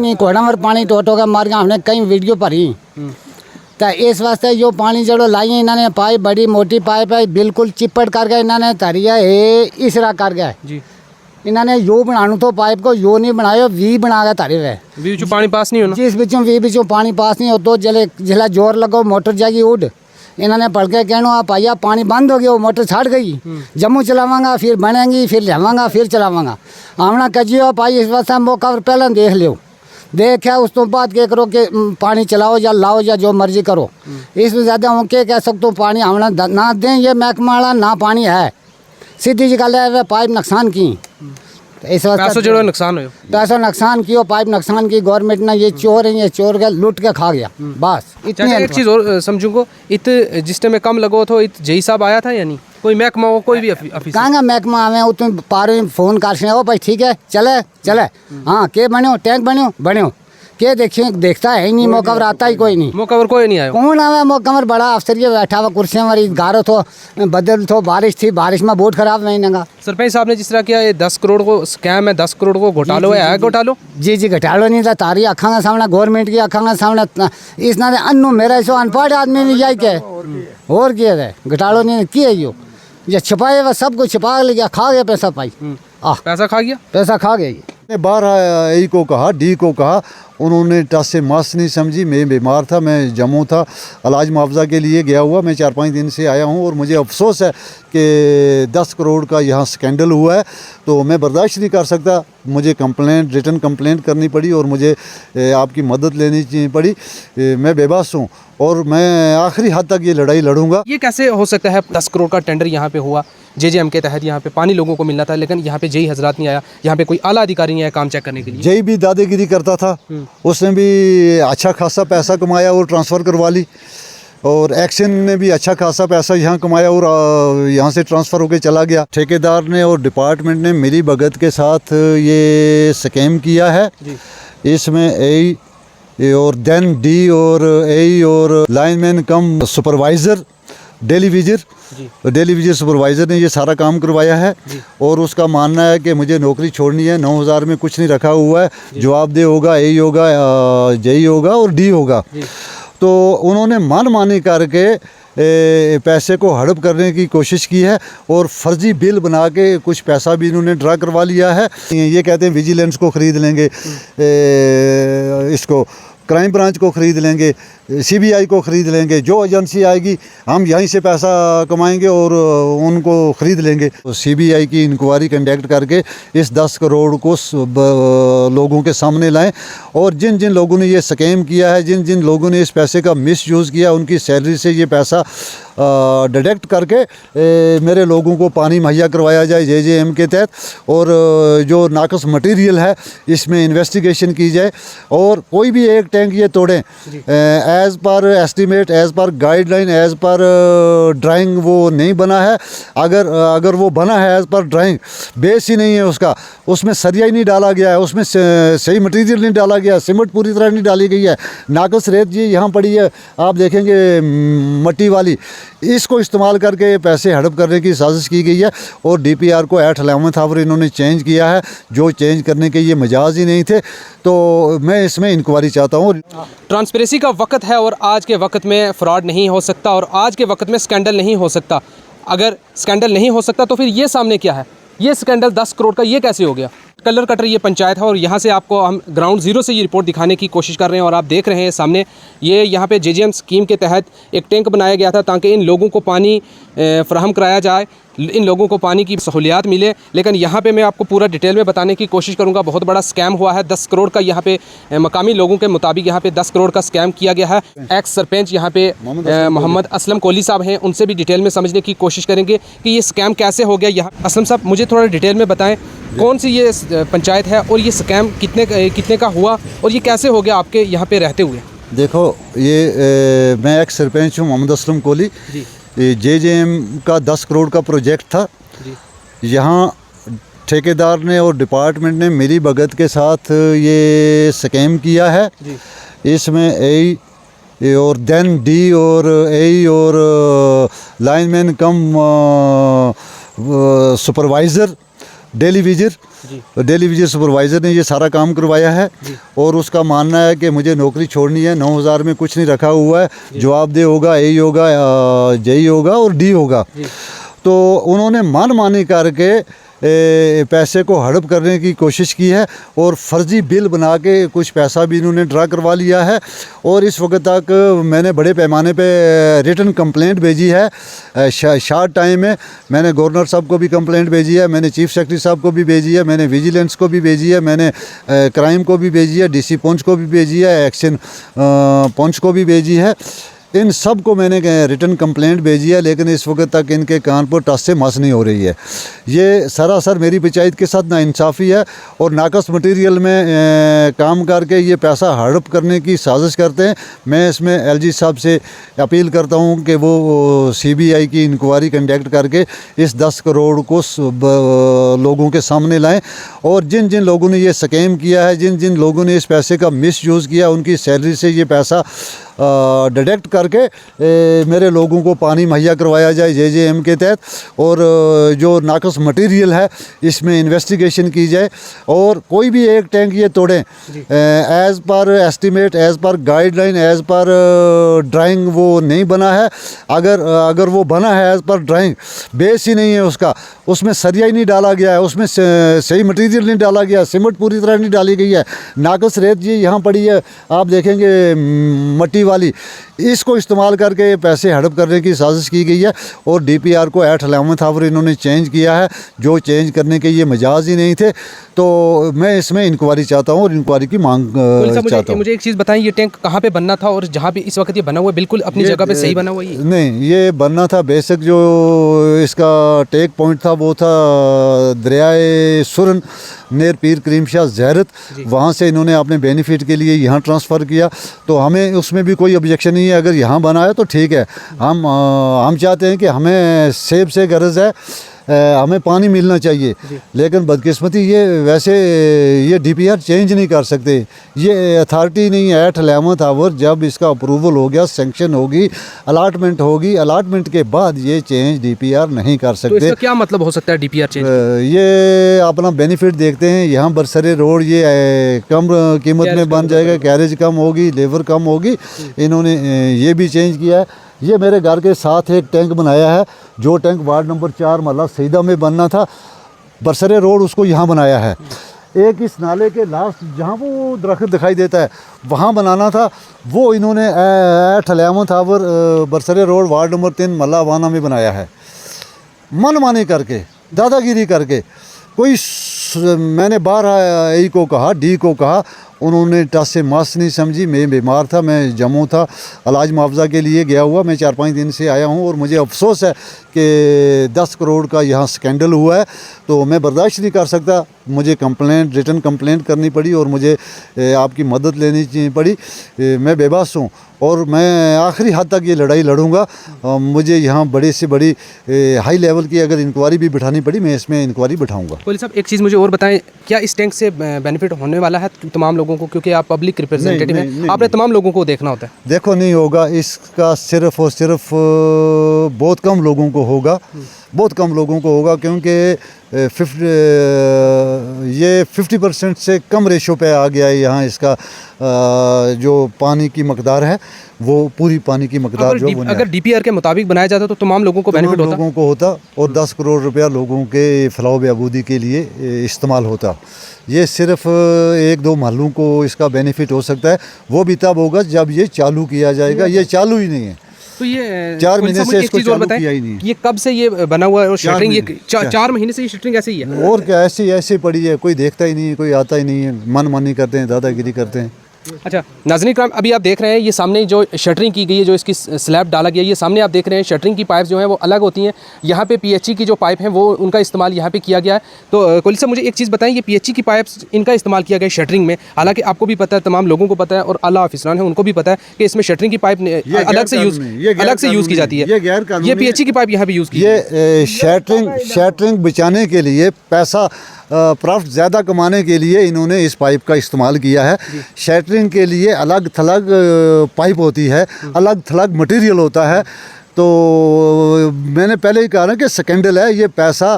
पानी कोड़ा पानी टोटो के मार के हमने कई वीडियो भरी तो इस वास्ते जो पानी जड़ो लाई इन्होंने पाइप बड़ी मोटी पाइप है बिल्कुल चिपट करके इन्होंने तरिया है इसरा कर गया जी। इन्होंने यो बनाने तो पाइप को यो नहीं बनाया वी बना के तरे हुए बिचों पानी पास नहीं होना जिस बिचों पानी पास नहीं हो तो जले जोर लगो मोटर जाएगी उड़ इन्होंने पढ़ के कहना आप आइया पानी बंद हो गया वो मोटर छड़ गई जम्मू चलावांगा फिर बनेंगी फिर लियावांगा फिर चलावांगा हमने कजियो पाई इस वास्ते मौका पहले देख लियो देखा उस तो बाद क्या करो कि पानी चलाओ या लाओ या जो मर्जी करो इसमें ज़्यादा हम क्या कह सकते हो पानी हमने ना दें ये महकमा वाला ना पानी है सीधी जी गल है पाइप नुकसान की तो इस पैसों जो नुकसान हो पैसा नुकसान किया पाइप नुकसान की गवर्नमेंट ने ये चोर है ये चोर के लूट के खा गया बस इतनी एक चीज़ और समझूंगा इत जिस टाइम कम लगो तो इत जई साहब आया था या नहीं कोई महकमा हो कोई भी ऑफिस कहाँ महकमा आवे उतने पार फोन कर ओ भाई ठीक है चले चले हाँ के बनो टैंक बनो के देखिए देखता है ही नहीं मौका पर आता ही कोई नहीं मौका पर कोई नहीं आया कौन आवे मौका पर बड़ा अफसर ये बैठा हुआ कुर्सियाँ हमारी गारो तो बदल तो बारिश थी बारिश में बोट खराब नहीं नंगा सरपंच साहब ने जिस तरह किया ये 10 करोड़ को स्कैम है 10 करोड़ को घोटालो है घोटालो जी घोटालो नहीं था तारी अखा के सामने गवर्नमेंट की अखा के सामने इस ना अन्नू मेरा सो अनपढ़ आदमी नहीं जाए के और किया है घोटालो नहीं किया यो ये छिपाए हुआ सब कुछ छिपा लिया खा गया पैसा पाई पैसा खा गया ये बार ए को कहा डी को कहा उन्होंने टस से मास नहीं समझी मैं बीमार था मैं जम्मू था इलाज मुआवजा के लिए गया हुआ मैं 4-5 दिन से आया हूँ और मुझे अफसोस है कि 10 करोड़ का यहाँ स्कैंडल हुआ है तो मैं बर्दाश्त नहीं कर सकता मुझे रिटर्न कंप्लेंट करनी पड़ी और मुझे आपकी मदद लेनी पड़ी मैं बेबस हूँ और मैं आखिरी हद तक ये लड़ाई लड़ूंगा। ये कैसे हो सकता है 10 करोड़ का टेंडर यहाँ पे हुआ जेजेएम के तहत यहाँ पे पानी लोगों को मिलना था लेकिन यहाँ पे जेई हजरात नहीं आया यहाँ पे कोई आला अधिकारी नहीं आया काम चेक करने के लिए जेई भी दादागिरी करता था उसने भी अच्छा खासा पैसा कमाया और ट्रांसफ़र करवा ली और एक्शन ने भी अच्छा खासा पैसा यहाँ कमाया और यहाँ से ट्रांसफ़र होकर चला गया। ठेकेदार ने और डिपार्टमेंट ने मेरी भगत के साथ ये स्कैम किया है इसमें ए और देन डी और ए और lineman cum supervisor daily visit supervisor ने ये सारा काम करवाया है और उसका मानना है कि मुझे नौकरी छोड़नी है 9000 में कुछ नहीं रखा हुआ है जवाबदेह होगा ए होगा जेई होगा और डी होगा तो उन्होंने मनमानी करके पैसे को हड़प करने की कोशिश की है और फर्जी बिल बना के कुछ पैसा भी इन्होंने ड्रा करवा लिया है। ये कहते हैं विजिलेंस को ख़रीद लेंगे इसको क्राइम ब्रांच को ख़रीद लेंगे सीबीआई को ख़रीद लेंगे जो एजेंसी आएगी हम यहीं से पैसा कमाएंगे और उनको ख़रीद लेंगे। तो सीबीआई की इंक्वायरी कंडक्ट करके इस 10 करोड़ को लोगों के सामने लाएं और जिन जिन लोगों ने ये स्कैम किया है जिन जिन लोगों ने इस पैसे का मिसयूज़ किया उनकी सैलरी से ये पैसा डिडक्ट करके मेरे लोगों को पानी मुहैया करवाया जाए जेजेएम के तहत और जो नाकस मटेरियल है इसमें इन्वेस्टिगेशन की जाए और कोई भी एक टैंक ये तोड़ें as per estimate as per guideline as per drawing वो नहीं बना है अगर वो बना है एज़ पर ड्राइंग बेस ही नहीं है उसका उसमें सरिया ही नहीं डाला गया है उसमें सही मटेरियल नहीं डाला गया सीमेंट पूरी तरह नहीं डाली गई है नाकस रेत जी यहाँ पड़ी है आप देखेंगे मट्टी वाली इसको इस्तेमाल करके पैसे हड़प करने की साजिश की गई है और डीपीआर को 8 11th आवर इन्होंने चेंज किया है जो चेंज करने के ये मजाज ही नहीं थे तो मैं इसमें इंक्वायरी चाहता हूँ। ट्रांसपेरेंसी का वक्त है और आज के वक्त में फ्रॉड नहीं हो सकता और आज के वक्त में स्कैंडल नहीं हो सकता। अगर स्कैंडल नहीं हो सकता तो फिर ये सामने क्या है ये स्कैंडल 10 करोड़ का ये कैसे हो गया। कलर कटर ये पंचायत है और यहाँ से आपको हम ग्राउंड ज़ीरो से ये रिपोर्ट दिखाने की कोशिश कर रहे हैं और आप देख रहे हैं सामने ये यहाँ पे जेजेएम स्कीम के तहत एक टैंक बनाया गया था ताकि इन लोगों को पानी फ्राहम कराया जाए इन लोगों को पानी की सहूलियात मिले लेकिन यहाँ पे मैं आपको पूरा डिटेल में बताने की कोशिश करूँगा। बहुत बड़ा स्कैम हुआ है 10 करोड़ का यहाँ पे मकामी लोगों के मुताबिक यहाँ पे 10 करोड़ का स्कैम किया गया है। एक्स सरपंच यहाँ पे मोहम्मद असलम कोहली साहब हैं उनसे भी डिटेल में समझने की कोशिश करेंगे कि ये स्कैम कैसे हो गया। यहाँ असलम साहब मुझे थोड़ा डिटेल में बताएं कौन सी ये पंचायत है और ये स्कैम कितने का हुआ और ये कैसे हो गया आपके यहाँ पे रहते हुए। देखो ये मैं एक्स सरपंच हूँ मोहम्मद असलम कोहली जेजेएम का 10 करोड़ का प्रोजेक्ट था यहाँ ठेकेदार ने और डिपार्टमेंट ने मेरी भगत के साथ ये स्कैम किया है इसमें ए और देन डी और ए और lineman cum supervisor daily visit daily visit supervisor ने ये सारा काम करवाया है और उसका मानना है कि मुझे नौकरी छोड़नी है। 9,000 में कुछ नहीं रखा हुआ है, जवाबदेह होगा, ए होगा, जेई होगा और डी होगा। तो उन्होंने मनमानी करके पैसे को हड़प करने की कोशिश की है और फर्जी बिल बना के कुछ पैसा भी इन्होंने ड्रा करवा लिया है। और इस वक्त तक मैंने बड़े पैमाने पे रिटन कंप्लेंट भेजी है। शॉर्ट टाइम में मैंने गवर्नर साहब को भी कंप्लेंट भेजी है, मैंने चीफ सेक्रेटरी साहब को भी भेजी है, मैंने विजिलेंस को भी भेजी है, मैंने क्राइम को भी भेजी है, डीसी पुंछ को भी भेजी है, एक्शन पुंछ को भी भेजी है। इन सब को मैंने रिटन कंप्लेंट भेजी है, लेकिन इस वक्त तक इनके कान पर टस से मस नहीं हो रही है। ये सरासर मेरी पंचायत के साथ नाइंसाफ़ी है और नाकस मटेरियल में काम करके ये पैसा हड़प करने की साजिश करते हैं। मैं इसमें एलजी साहब से अपील करता हूँ कि वो सीबीआई की इंक्वायरी कंडक्ट करके इस 10 करोड़ को लोगों के सामने लाएं और जिन जिन लोगों ने ये स्कैम किया है, जिन जिन लोगों ने इस पैसे का मिसयूज़ किया, उनकी सैलरी से ये पैसा डिडक्ट करके मेरे लोगों को पानी मुहैया करवाया जाए जेजेएम के तहत। और जो नाकस मटेरियल है इसमें इन्वेस्टिगेशन की जाए और कोई भी एक टैंक ये तोड़ें as per estimate, as per guideline, as per drawing वो नहीं बना है। अगर वो बना है एज़ पर ड्राइंग, बेस ही नहीं है उसका, उसमें सरिया ही नहीं डाला गया है, उसमें सही मटेरियल नहीं डाला गया, सीमेंट पूरी तरह नहीं डाली गई है, नाकस रेत ये यहाँ पड़ी है, आप देखेंगे मट्टी वाली, इसको इस्तेमाल करके पैसे हड़प करने की साजिश की गई है। और डीपीआर को एट 11th आवर इन्होंने चेंज किया है, जो चेंज करने के ये मजाज ही नहीं थे। तो मैं इसमें इंक्वायरी चाहता हूँ और इंक्वायरी की मांग चाहता हूँ। मुझे एक चीज़ बताएं, ये टैंक कहाँ पे बनना था और जहाँ पे इस वक्त ये बना हुआ है बिल्कुल अपनी जगह पे सही बना हुआ है? नहीं, ये बनना था बेसिक जो इसका टेक पॉइंट था वो था दरियाए सुरन नेर पीर करीम शाह ज़हरत, वहाँ से इन्होंने अपने बेनिफिट के लिए यहाँ ट्रांसफ़र किया। तो हमें उसमें भी कोई ऑब्जेक्शन नहीं है, अगर यहाँ बना है तो ठीक है। हम चाहते हैं कि हमें सेब से गर्ज है, हमें पानी मिलना चाहिए, लेकिन बदकिस्मती ये डीपीआर चेंज नहीं कर सकते, ये अथॉरिटी नहीं है। एट 11th आवर जब इसका अप्रूवल हो गया, सैंक्शन होगी, अलॉटमेंट होगी, अलॉटमेंट के बाद ये चेंज डीपीआर नहीं कर सकते। तो इसका क्या मतलब हो सकता है डीपीआर चेंज? ये अपना बेनिफिट देखते हैं, यहाँ बरसरे रोड ये कम कीमत में बन जाएगा, कैरेज कम होगी, लेबर कम होगी, इन्होंने ये भी चेंज किया है। ये मेरे घर के साथ एक टैंक बनाया है, जो टैंक वार्ड नंबर 4 महल्ला सईदा में बनना था, बरसरे रोड उसको यहाँ बनाया है। एक इस नाले के लास्ट जहाँ वो दरख्त दिखाई देता है वहाँ बनाना था, वो इन्होंने एट 11th आवर बरसरे रोड वार्ड नंबर 3 महल्ला वाना में बनाया है। मनमानी करके, दादागिरी करके, मैंने बार ए को कहा, डी को कहा, उन्होंने टस से मास नहीं समझी। मैं बीमार था, मैं जम्मू था, इलाज मुआवजा के लिए गया हुआ, मैं 4-5 दिन से आया हूँ और मुझे अफसोस है कि 10 करोड़ का यहाँ स्कैंडल हुआ है। तो मैं बर्दाश्त नहीं कर सकता, मुझे रिटन कंप्लेंट करनी पड़ी और मुझे आपकी मदद लेनी पड़ी। मैं बेबस हूँ और मैं आखिरी हद तक ये लड़ाई लड़ूंगा। मुझे यहाँ बड़े से बड़ी हाई लेवल की अगर इंक्वायरी भी बिठानी पड़ी, मैं इसमें इंक्वायरी बिठाऊंगा। पुलिस साहब एक चीज़ मुझे और बताएं, क्या इस टैंक से बेनिफिट होने वाला है तमाम लोगों को? क्योंकि आप पब्लिक रिप्रेजेंटेटिव हैं, आपने तमाम लोगों को देखना होता है। देखो, नहीं होगा, इसका सिर्फ और सिर्फ बहुत कम लोगों को होगा, बहुत कम लोगों को होगा, क्योंकि 50% से कम रेशो पे आ गया है यहाँ इसका जो पानी की मकदार है, वो पूरी पानी की मकदार जो अगर डीपीआर के मुताबिक बनाया जाता तो तमाम लोगों को बेनिफिट होता, लोगों को होता और 10 करोड़ रुपया लोगों के फलाह बहबूदी के लिए इस्तेमाल होता। ये सिर्फ 1-2 महलों को इसका बेनिफिट हो सकता है, वो भी तब होगा जब ये चालू किया जाएगा। ये चालू ही नहीं है, तो ये 4 महीने से इसको चालू किया ही नहीं। ये कब से ये बना हुआ है और शटरिंग ये 4 महीने से ये शटरिंग ऐसे ही है? और क्या, ऐसे पड़ी है, कोई देखता ही नहीं है, कोई आता ही नहीं है, मनमानी करते हैं, दादागिरी करते हैं। अच्छा नाज़रीन इकराम, अभी आप देख रहे हैं ये सामने जो शटरिंग की गई है, जो इसकी स्लैब डाला गया है, ये सामने आप देख रहे हैं शटरिंग की पाइप जो है वो अलग होती हैं। यहाँ पे पीएचई की जो पाइप हैं वो उनका इस्तेमाल यहाँ पे किया गया है। तो कोली साहब मुझे एक चीज़ बताएं, ये पीएचई की पाइप्स इनका इस्तेमाल किया गया है शटरिंग में, हालांकि आपको भी पता है, तमाम लोगों को पता है और आला ऑफिसरान है उनको भी पता है कि इसमें शटरिंग की पाइप अलग से यूज़ की जाती है। ये पीएचई की पाइप यहाँ पे यूज़ की, ये शटरिंग बिछाने के लिए पैसा प्रॉफिट ज़्यादा कमाने के लिए इन्होंने इस पाइप का इस्तेमाल किया है। शटरिंग के लिए अलग थलग पाइप होती है, अलग थलग मटेरियल होता है। तो मैंने पहले ही कहा ना कि स्कैंडल है, ये पैसा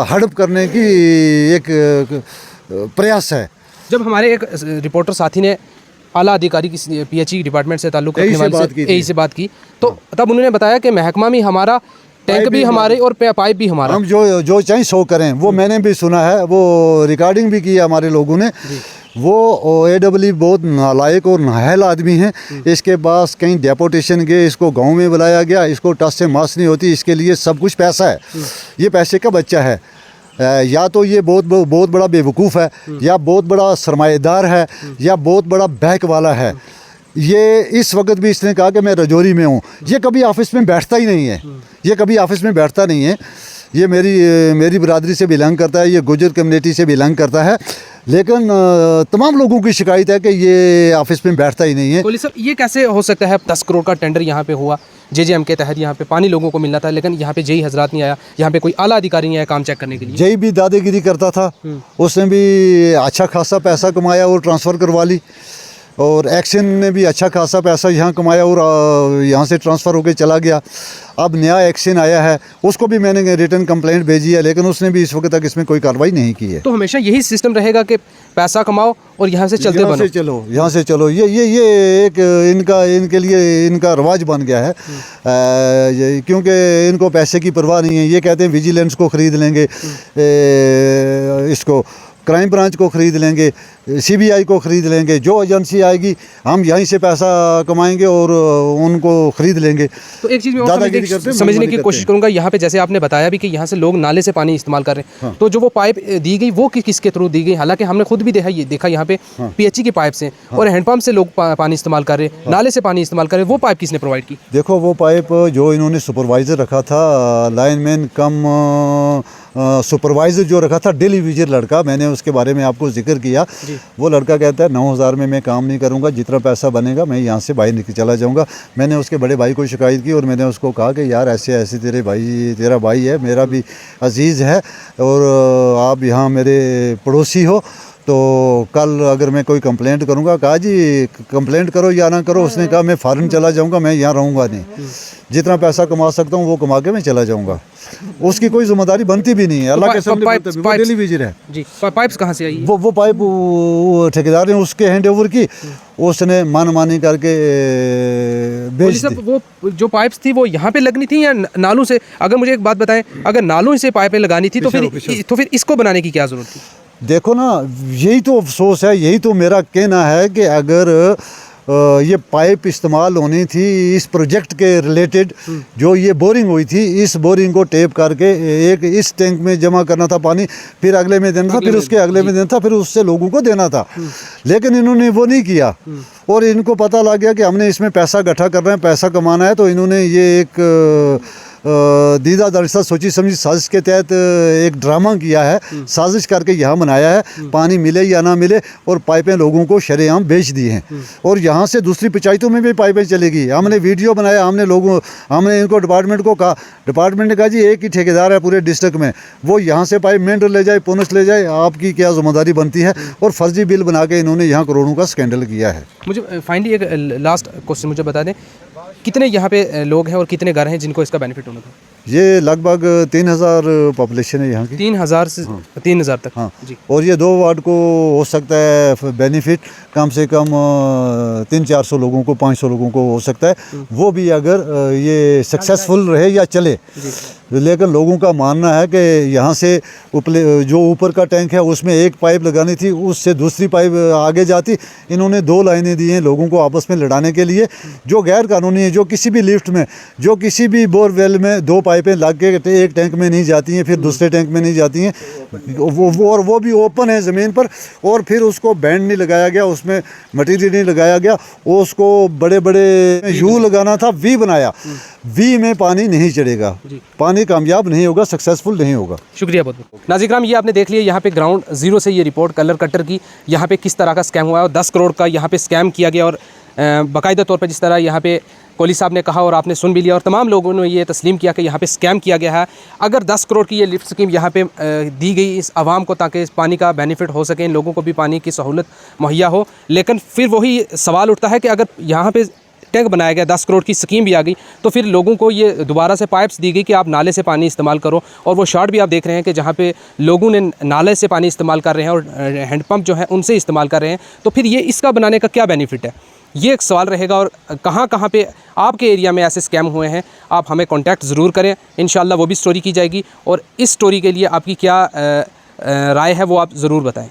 हड़प करने की एक प्रयास है। जब हमारे एक रिपोर्टर साथी ने आला अधिकारी की पीएचई डिपार्टमेंट से ताल्लुक़ रखने वाले से से बात की, तो तब उन्होंने बताया कि महकमा में हमारा टैंक भी हमारे और पाइप भी हमारा, हम जो चाहें सो करें। वो मैंने भी सुना है, वो रिकॉर्डिंग भी की है हमारे लोगों ने। वो AWE बहुत नालायक और नाहल आदमी हैं। इसके पास कहीं डेपोटेशन गए, इसको गांव में बुलाया गया, इसको टस से मास नहीं होती, इसके लिए सब कुछ पैसा है। ये पैसे का बच्चा है। या तो ये बहुत बड़ा बेवकूफ़ है, या बहुत बड़ा सरमाएदार है, या बहुत बड़ा बैंक वाला है। ये इस वक्त भी इसने कहा कि मैं रजौरी में हूँ। ये कभी ऑफिस में बैठता ही नहीं है, ये कभी ऑफिस में बैठता नहीं है। ये मेरी बरादरी से बिलोंग करता है, ये गुजर कम्युनिटी से बिलोंग करता है, लेकिन तमाम लोगों की शिकायत है कि ये ऑफिस में बैठता ही नहीं है। कोहली साहब, ये कैसे हो सकता है? 10 करोड़ का टेंडर यहाँ पे हुआ, JJM के तहत यहाँ पे पानी लोगों को मिलना था, लेकिन यहाँ पे जेई हजरात नहीं आया, यहाँ पे कोई आला अधिकारी नहीं आया काम चेक करने के लिए। जेई भी दादागिरी करता था, उसने भी अच्छा खासा पैसा कमाया और ट्रांसफ़र करवा ली, और एक्शन ने भी अच्छा खासा पैसा यहाँ कमाया और यहाँ से ट्रांसफ़र होकर चला गया। अब नया एक्शन आया है, उसको भी मैंने रिटर्न कंप्लेंट भेजी है, लेकिन उसने भी इस वक्त तक इसमें कोई कार्रवाई नहीं की है। तो हमेशा यही सिस्टम रहेगा कि पैसा कमाओ और यहाँ से चलते बनो, यहाँ से चलो, ये एक इनके लिए इनका रवाज बन गया है। क्योंकि इनको पैसे की परवाह नहीं है। ये कहते हैं विजिलेंस को ख़रीद लेंगे, इसको क्राइम ब्रांच को ख़रीद लेंगे, CBI को ख़रीद लेंगे, जो एजेंसी आएगी हम यहीं से पैसा कमाएंगे और उनको ख़रीद लेंगे। तो एक चीज़ मैं समझने की कोशिश करूंगा, यहाँ पे जैसे आपने बताया भी कि यहाँ से लोग नाले से पानी इस्तेमाल कर रहे हैं। हाँ। तो जो वो पाइप दी गई वो किसके थ्रू दी गई? हालांकि हमने खुद भी देखा यहाँ पे PHE की पाइप से और हैंडपम्प से लोग पानी इस्तेमाल कर रहे हैं, नाले से पानी इस्तेमाल कर रहे हैं। वो पाइप किसने प्रोवाइड की? देखो, वो पाइप जो इन्होंने सुपरवाइज़र रखा था, लाइनमैन कम सुपरवाइज़र जो रखा था, डेली विजिट लड़का, मैंने उसके बारे में आपको जिक्र किया। वो लड़का कहता है 9,000 में मैं काम नहीं करूंगा, जितना पैसा बनेगा मैं यहाँ से बाहर निकल चला जाऊंगा। मैंने उसके बड़े भाई को शिकायत की और मैंने उसको कहा कि यार ऐसे ऐसे तेरा भाई है, मेरा भी अजीज़ है, और आप यहाँ मेरे पड़ोसी हो, तो कल अगर मैं कोई कंप्लेंट करूंगा, कहा जी कंप्लेंट करो या ना करो। उसने कहा मैं फ़ॉरेन चला जाऊंगा, मैं यहाँ रहूँगा नहीं, जितना पैसा कमा सकता हूँ वो कमा के मैं चला जाऊंगा। उसकी कोई जिम्मेदारी बनती भी नहीं है। अल्लाह के सामने डेली विजिट है जी। पाइप्स कहाँ से आई? वो पाइप ठेकेदार ने उसके हैंड ओवर की, उसने मानी करके बेच दी। वो जो पाइप्स थी वो यहाँ पे लगनी थी या नालों से? अगर मुझे एक बात बताएं, अगर नालों से पाइपें लगानी थी तो फिर इसको बनाने की क्या ज़रूरत थी? देखो ना, यही तो अफसोस है, यही तो मेरा कहना है कि अगर ये पाइप इस्तेमाल होनी थी इस प्रोजेक्ट के रिलेटेड, जो ये बोरिंग हुई थी, इस बोरिंग को टेप करके एक इस टैंक में जमा करना था पानी, फिर अगले में देना था, फिर उसके अगले में देना था, फिर उससे लोगों को देना था। लेकिन इन्होंने वो नहीं किया, और इनको पता लग गया कि हमने इसमें पैसा इकट्ठा करना है, पैसा कमाना है, तो इन्होंने ये एक दीदा दरसा सोची समझी साजिश के तहत एक ड्रामा किया है, साजिश करके यहाँ बनाया है, पानी मिले या ना मिले, और पाइपें लोगों को शरेआम बेच दी हैं। और यहाँ से दूसरी पंचायतों में भी पाइपें चलेगी। हमने वीडियो बनाया, हमने इनको डिपार्टमेंट को कहा, डिपार्टमेंट ने कहा जी एक ही ठेकेदार है पूरे डिस्ट्रिक्ट में, वो यहाँ से पाइप मेंढर ले जाए, पुनस ले जाए, आपकी क्या जिम्मेदारी बनती है? और फर्जी बिल बना के इन्होंने यहाँ करोड़ों का स्कैंडल किया है। मुझे फाइनली एक लास्ट क्वेश्चन मुझे बता दें, कितने यहाँ पे लोग हैं और कितने घर हैं जिनको इसका बेनिफिट होना था? ये लगभग 300 पॉपुलेशन है यहाँ की, 3,000 से 3,000 तक। हाँ जी। और ये 2 वार्ड को हो सकता है बेनिफिट कम से कम 300-400 लोगों को, 500 लोगों को हो सकता है, वो भी अगर ये सक्सेसफुल रहे या चले। लेकिन लोगों का मानना है कि यहाँ से जो ऊपर का टैंक है उसमें एक पाइप लगानी थी, उससे दूसरी पाइप आगे जाती। इन्होंने 2 लाइनें दी हैं लोगों को आपस में लड़ाने के लिए, जो गैर कानूनी है, जो किसी भी लिफ्ट में, जो किसी भी बोरवेल में 2 पाइपें लग के एक टैंक में नहीं जाती हैं, फिर दूसरे टैंक में नहीं जाती हैं, वो भी ओपन है ज़मीन पर, और फिर उसको बैंड नहीं लगाया गया, उसमें मटीरियल नहीं लगाया गया, उसको बड़े बड़े यू लगाना था, वी बनाया। वी में पानी नहीं चढ़ेगा, पानी कामयाब नहीं होगा, सक्सेसफुल नहीं होगा। शुक्रिया बहुत बहुत। नाज़रीन इकराम, ये आपने देख लिया यहाँ पे ग्राउंड ज़ीरो से ये रिपोर्ट कलर कटर की, यहाँ पे किस तरह का स्कैम हुआ है और 10 करोड़ का यहाँ पे स्कैम किया गया, और बाकायदा तौर पर जिस तरह यहाँ पे कोहली साहब ने कहा और आपने सुन भी लिया और तमाम लोगों ने ये तस्लीम किया कि यहाँ पे स्कैम किया गया है। अगर 10 करोड़ की ये लिफ्ट स्कीम यहाँ पे दी गई इस आवाम को, ताकि इस पानी का बेनिफिट हो सके, इन लोगों को भी पानी की सहूलत मुहैया हो, लेकिन फिर वही सवाल उठता है कि अगर यहाँ पे टैंक बनाया गया, 10 करोड़ की स्कीम भी आ गई, तो फिर लोगों को ये दोबारा से पाइप्स दी गई कि आप नाले से पानी इस्तेमाल करो। और वो शॉट भी आप देख रहे हैं कि जहाँ पे लोगों ने नाले से पानी इस्तेमाल कर रहे हैं और हैंडपम्प जो है उनसे इस्तेमाल कर रहे हैं। तो फिर ये इसका बनाने का क्या बेनिफिट है, ये एक सवाल रहेगा। और कहाँ कहाँ पे आपके एरिया में ऐसे स्कैम हुए हैं, आप हमें कांटेक्ट ज़रूर करें, इंशाल्लाह वो भी स्टोरी की जाएगी। और इस स्टोरी के लिए आपकी क्या राय है वो आप ज़रूर बताएं।